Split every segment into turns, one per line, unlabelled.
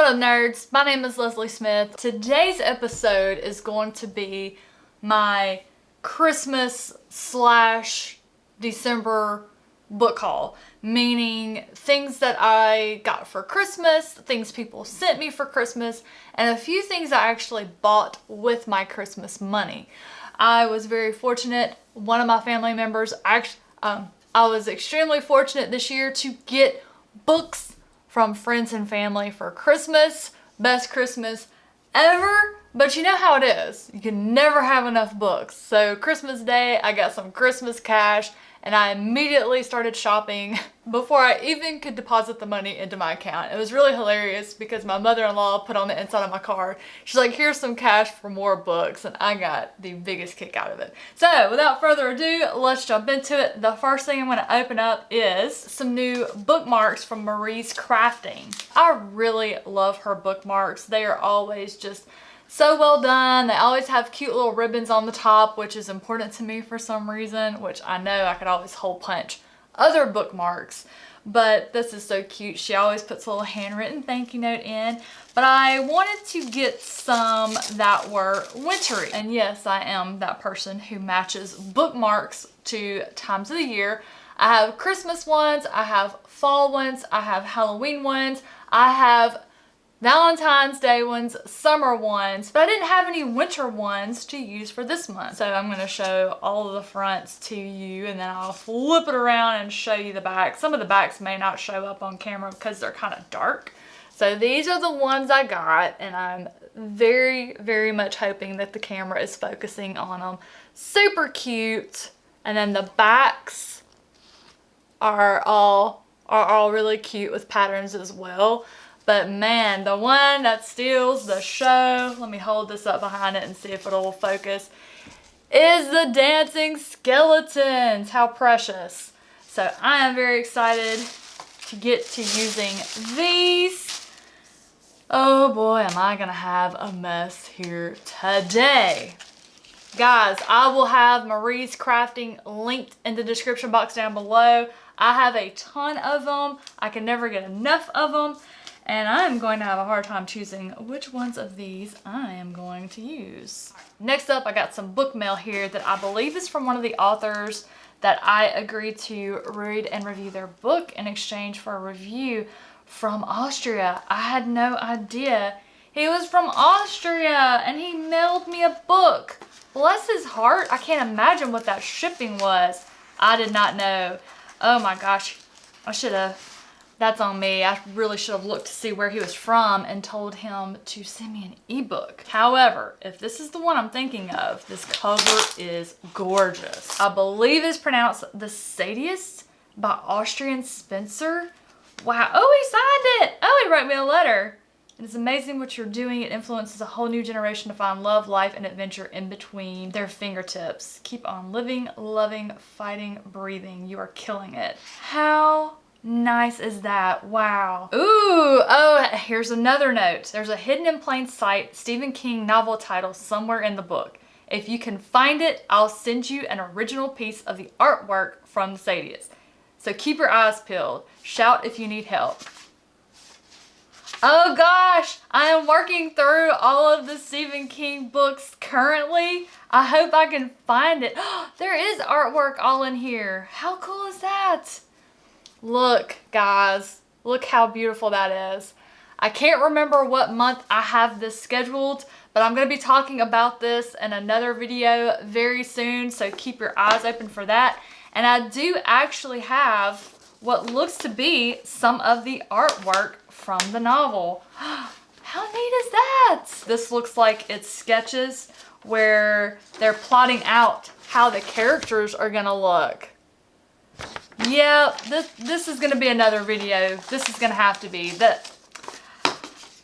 What up, nerds? My name is Leslie Smith. Today's episode is going to be my Christmas / December book haul, meaning things that I got for Christmas, things people sent me for Christmas, and a few things I actually bought with my Christmas money. I was very fortunate. One of my family members, I was extremely fortunate this year to get books from friends and family for Christmas. Best Christmas ever. But you know how it is. You can never have enough books. So Christmas Day, I got some Christmas cash and I immediately started shopping before I even could deposit the money into my account. It was really hilarious because my mother-in-law put on the inside of my card, she's like, here's some cash for more books, and I got the biggest kick out of it. So without further ado, let's jump into it. The first thing I'm going to open up is some new bookmarks from Marie's Crafting. I really love her bookmarks. They are always just so well done. They always have cute little ribbons on the top, which is important to me for some reason, which I know I could always hole punch other bookmarks, but this is so cute. She always puts a little handwritten thank you note in, but I wanted to get some that were wintry. And yes, I am that person who matches bookmarks to times of the year. I have Christmas ones, I have fall ones, I have Halloween ones, I have Valentine's Day ones, summer ones, but I didn't have any winter ones to use for this month. So I'm going to show all of the fronts to you and then I'll flip it around and show you the back. Some of the backs may not show up on camera because they're kind of dark. So these are the ones I got and I'm very, very much hoping that the camera is focusing on them. Super cute. And then the backs are all really cute with patterns as well. But man, the one that steals the show, let me hold this up behind it and see if it'll focus, is the dancing skeletons. How precious. So I am very excited to get to using these. Oh boy, am I gonna have a mess here today. Guys, I will have Marie's Crafting linked in the description box down below. I have a ton of them. I can never get enough of them. And I'm going to have a hard time choosing which ones of these I am going to use. Next up, I got some book mail here that I believe is from one of the authors that I agreed to read and review their book in exchange for a review from Austria. I had no idea he was from Austria and he mailed me a book. Bless his heart. I can't imagine what that shipping was. I did not know. Oh my gosh. I should have. That's on me. I really should have looked to see where he was from and told him to send me an ebook. However, if this is the one I'm thinking of, this cover is gorgeous. I believe it's pronounced The Sadeiest by Austrian Spencer. Wow. Oh, he signed it. Oh, he wrote me a letter. It's amazing what you're doing. It influences a whole new generation to find love, life, and adventure in between their fingertips. Keep on living, loving, fighting, breathing. You are killing it. How nice is that? Wow. Ooh, oh, here's another note. There's a hidden in plain sight Stephen King novel title somewhere in the book. If you can find it, I'll send you an original piece of the artwork from the Sadeiest. So keep your eyes peeled. Shout if you need help. Oh gosh, I am working through all of the Stephen King books currently. I hope I can find it. There is artwork all in here. How cool is that? Look, guys, look how beautiful that is. I can't remember what month I have this scheduled, but I'm going to be talking about this in another video very soon, so keep your eyes open for that. And I do actually have what looks to be some of the artwork from the novel. How neat is that? This looks like it's sketches where they're plotting out how the characters are going to look. Yeah, this is going to be another video. This is going to have to be.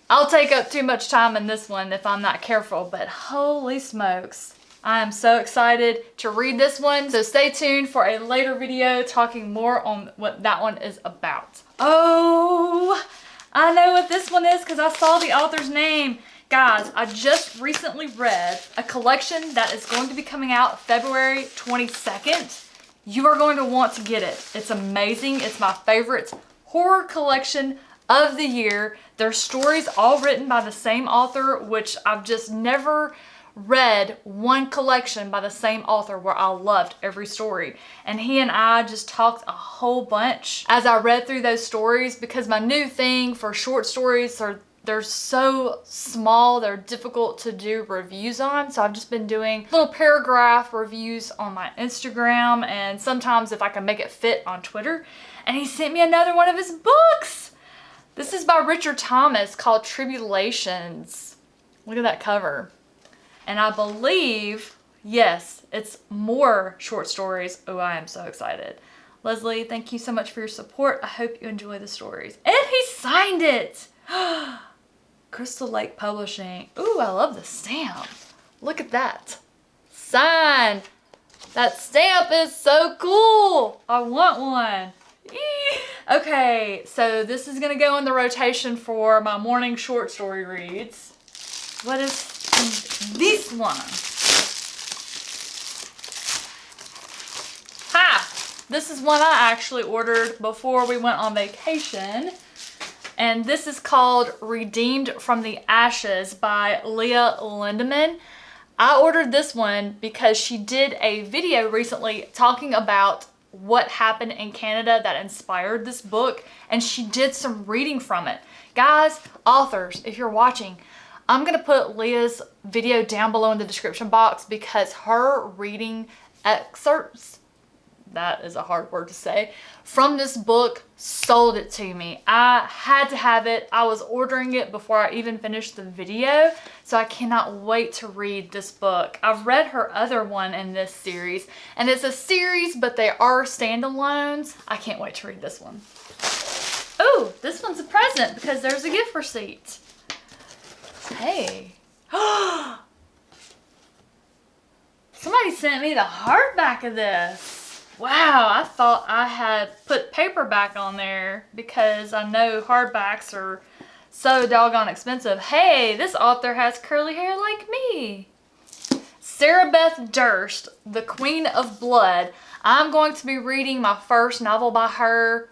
I'll take up too much time in this one if I'm not careful, but holy smokes. I am so excited to read this one. So stay tuned for a later video talking more on what that one is about. Oh, I know what this one is because I saw the author's name. Guys, I just recently read a collection that is going to be coming out February 22nd. You are going to want to get it. It's amazing. It's my favorite horror collection of the year. They're stories all written by the same author, which I've just never read one collection by the same author where I loved every story. And he and I just talked a whole bunch as I read through those stories, because my new thing for short stories are they're so small, they're difficult to do reviews on. So I've just been doing little paragraph reviews on my Instagram, and sometimes if I can make it fit on Twitter. And he sent me another one of his books. This is by Richard Thomas called Tribulations. Look at that cover. And I believe, yes, it's more short stories. Oh, I am so excited. Leslie, thank you so much for your support. I hope you enjoy the stories. And he signed it. Crystal Lake Publishing. Ooh, I love the stamp. Look at that. Signed. That stamp is so cool. I want one. Eee. Okay, so this is gonna go in the rotation for my morning short story reads. What is this one? Ha! This is one I actually ordered before we went on vacation. And this is called Redeemed from the Ashes by Leah Lindemann. I ordered this one because she did a video recently talking about what happened in Canada that inspired this book, and she did some reading from it. Guys, authors, if you're watching, I'm gonna put Leah's video down below in the description box, because her reading excerpts, that is a hard word to say, from this book sold it to me. I had to have it. I was ordering it before I even finished the video, so I cannot wait to read this book. I've read her other one in this series, and it's a series, but they are standalones. I can't wait to read this one. Oh, this one's a present because there's a gift receipt. Hey. Somebody sent me the hardback of this. Wow, I thought I had put paperback on there because I know hardbacks are so doggone expensive. Hey, this author has curly hair like me. Sarah Beth Durst, The Queen of Blood. I'm going to be reading my first novel by her,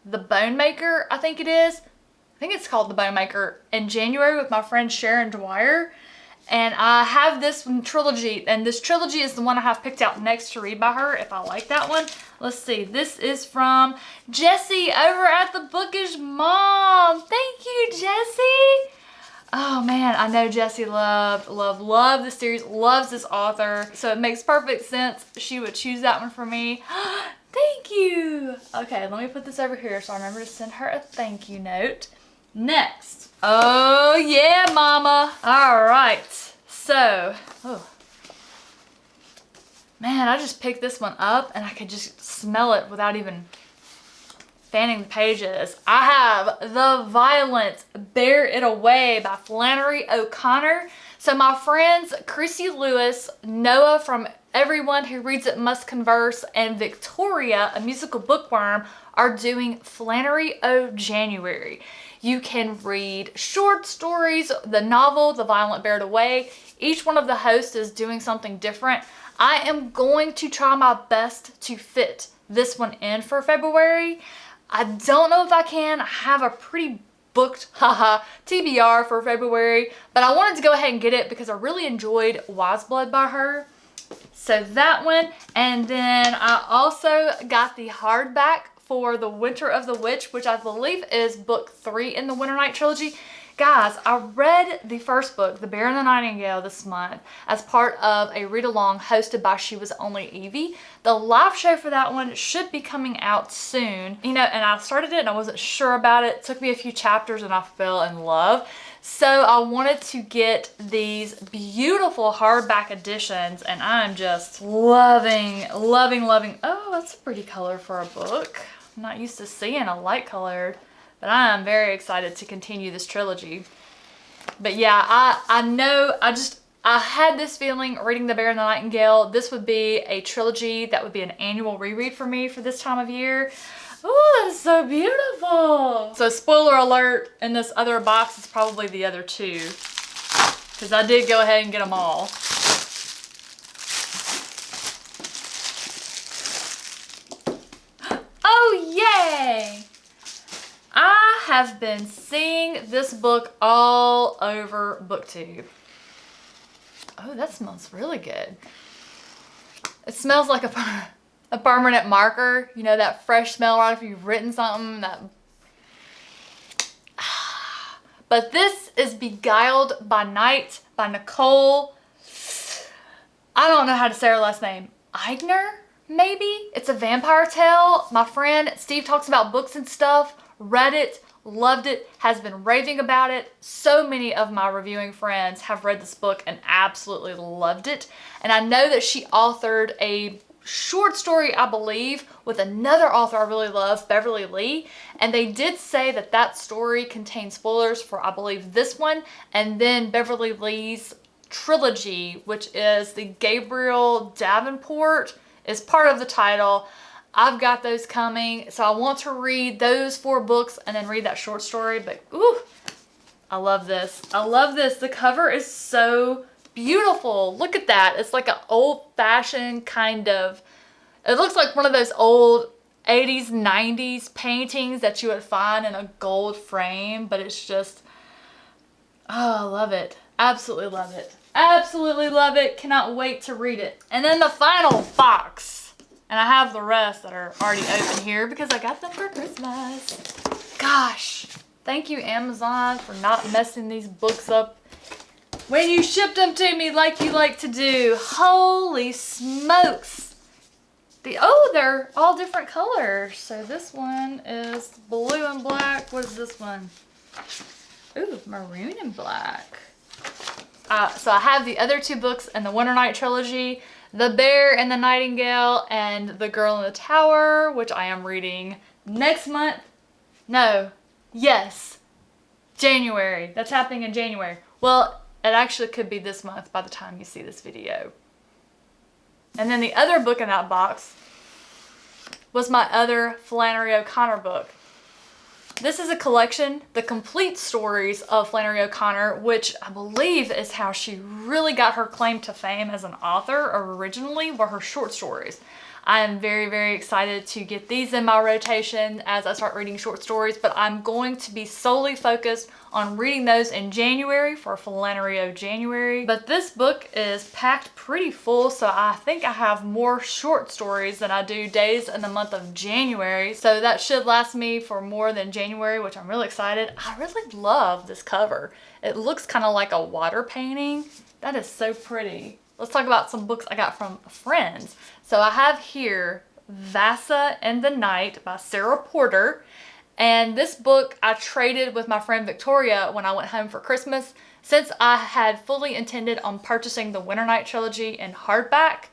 The Bone Maker, I think it is. I think it's called The Bone Maker, in January with my friend Sharon Dwyer. And I have this one, Trilogy, and this Trilogy is the one I have picked out next to read by her if I like that one. Let's see, this is from Jessie over at the Bookish Mom. Thank you, Jessie. Oh man, I know Jessie loved the series, loves this author, so it makes perfect sense she would choose that one for me. Thank you. Okay, let me put this over here so I remember to send her a thank you note. Next. Oh yeah, mama. All right. So, oh. Man, I just picked this one up and I could just smell it without even fanning the pages. I have The Violence, Bear It Away by Flannery O'Connor. So my friends Chrissy Lewis, Noah from Everyone Who Reads It Must Converse, and Victoria, a musical bookworm, are doing Flannery O January. You can read short stories, the novel, The Violent Bear It Away. Each one of the hosts is doing something different. I am going to try my best to fit this one in for February. I don't know if I can. I have a pretty booked TBR for February, but I wanted to go ahead and get it because I really enjoyed Wise Blood by her. So that one, and then I also got the hardback for The Winter of the Witch, which I believe is book 3 in the Winternight trilogy. Guys, I read the first book, The Bear and the Nightingale, this month as part of a read-along hosted by She Was Only Evie. The live show for that one should be coming out soon. You know, and I started it and I wasn't sure about it. It took me a few chapters and I fell in love. So I wanted to get these beautiful hardback editions, and I'm just loving. Oh, that's a pretty color for a book. I'm not used to seeing a light colored, but I am very excited to continue this trilogy. But yeah, I know, I had this feeling reading The Bear and the Nightingale, this would be a trilogy that would be an annual reread for me for this time of year. Oh, that is so beautiful. So spoiler alert, in this other box is probably the other two, because I did go ahead and get them all. Oh, yay! I have been seeing this book all over BookTube. Oh, that smells really good. It smells like a permanent marker. You know, that fresh smell right after you've written something. But this is Beguiled by Night by Nicole. I don't know how to say her last name. Eigner, maybe? It's a vampire tale. My friend Steve talks about books and stuff. Read it, loved it, has been raving about it. So many of my reviewing friends have read this book and absolutely loved it. And I know that she authored a short story, I believe, with another author I really love, Beverly Lee. And they did say that that story contains spoilers for, I believe, this one. And then Beverly Lee's Trilogy, which is the Gabriel Davenport, is part of the title. I've got those coming, so I want to read those 4 books and then read that short story. But ooh, I love this. I love this. The cover is so beautiful. Look at that. It's like an old-fashioned kind of, it looks like one of those old 80s, 90s paintings that you would find in a gold frame, but it's just, oh, I love it. Absolutely love it. Absolutely love it. Cannot wait to read it. And then the final box. And I have the rest that are already open here because I got them for Christmas. Gosh, thank you, Amazon, for not messing these books up when you shipped them to me like you like to do. Holy smokes. They're all different colors. So this one is blue and black. What is this one? Ooh, maroon and black. So I have the other 2 books in the Winternight trilogy, The Bear and the Nightingale and The Girl in the Tower, which I am reading next month. No, yes, January. That's happening in January. Well, it actually could be this month by the time you see this video. And then the other book in that box was my other Flannery O'Connor book. This is a collection, the complete stories of Flannery O'Connor, which I believe is how she really got her claim to fame as an author originally, were her short stories. I am very, very excited to get these in my rotation as I start reading short stories, but I'm going to be solely focused on reading those in January for Flannery O January. But this book is packed pretty full, so I think I have more short stories than I do days in the month of January. So that should last me for more than January, which I'm really excited. I really love this cover. It looks kind of like a water painting. That is so pretty. Let's talk about some books I got from friends. So I have here Vassa and the Night by Sarah Porter. And this book I traded with my friend Victoria when I went home for Christmas. Since I had fully intended on purchasing the Winternight trilogy in hardback,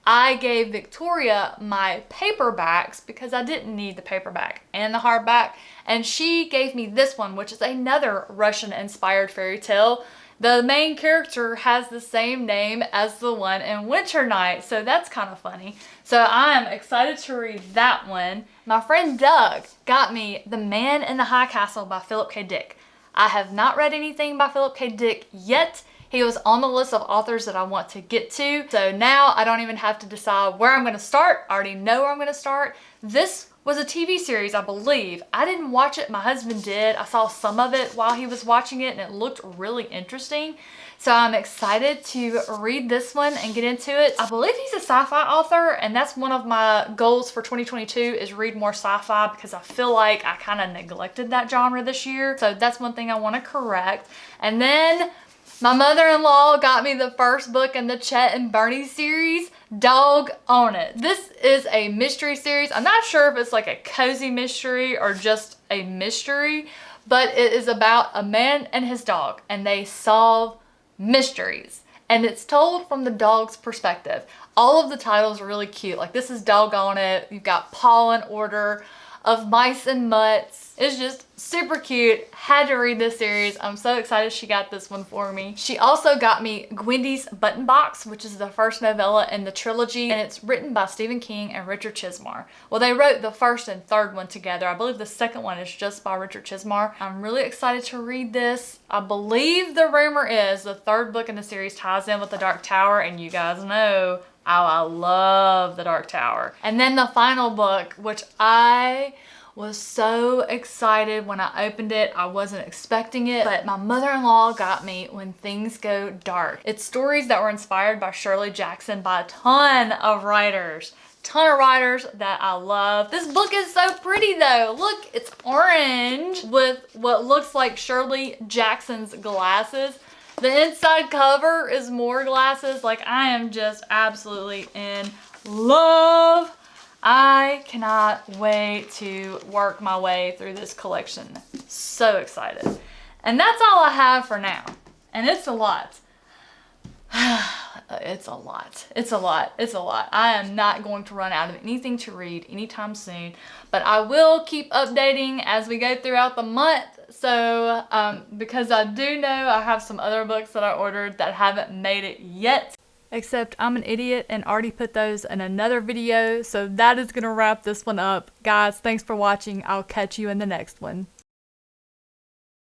I gave Victoria my paperbacks because I didn't need the paperback and the hardback. And she gave me this one, which is another Russian-inspired fairy tale. The main character has the same name as the one in Winternight, so that's kind of funny. So I'm excited to read that one. My friend Doug got me The Man in the High Castle by Philip K. Dick. I have not read anything by Philip K. Dick yet. He was on the list of authors that I want to get to. So now I don't even have to decide where I'm going to start. I already know where I'm going to start. This was a TV series, I believe. I didn't watch it, my husband did. I saw some of it while he was watching it and it looked really interesting. So I'm excited to read this one and get into it. I believe he's a sci-fi author, and that's one of my goals for 2022 is read more sci-fi because I feel like I kind of neglected that genre this year. So that's one thing I want to correct. And then my mother-in-law got me the first book in the Chet and Bernie series, Dog on It. This is a mystery series. I'm not sure if it's like a cozy mystery or just a mystery, but it is about a man and his dog, and they solve mysteries. And it's told from the dog's perspective. All of the titles are really cute. Like this is Dog on It. You've got Paw and Order, Of Mice and Mutts. It's just super cute. Had to read this series. I'm so excited she got this one for me. She also got me Gwendy's Button Box, which is the first novella in the trilogy, and it's written by Stephen King and Richard Chizmar. Well, they wrote the first and third one together. I believe the second one is just by Richard Chizmar. I'm really excited to read this. I believe the rumor is the third book in the series ties in with The Dark Tower, and you guys know I love The Dark Tower. And then the final book, which I Was so excited when I opened it. I wasn't expecting it, but my mother-in-law got me When Things Go Dark. It's stories that were inspired by Shirley Jackson by a ton of writers that I love. This book is so pretty though. Look, it's orange with what looks like Shirley Jackson's glasses. The inside cover is more glasses. Like, I am just absolutely in love. I cannot wait to work my way through this collection. So excited. And that's all I have for now. And it's a lot. It's a lot. It's a lot. It's a lot. I am not going to run out of anything to read anytime soon, but I will keep updating as we go throughout the month. So, because I do know I have some other books that I ordered that haven't made it yet. Except I'm an idiot and already put those in another video. So that is going to wrap this one up. Guys, thanks for watching. I'll catch you in the next one.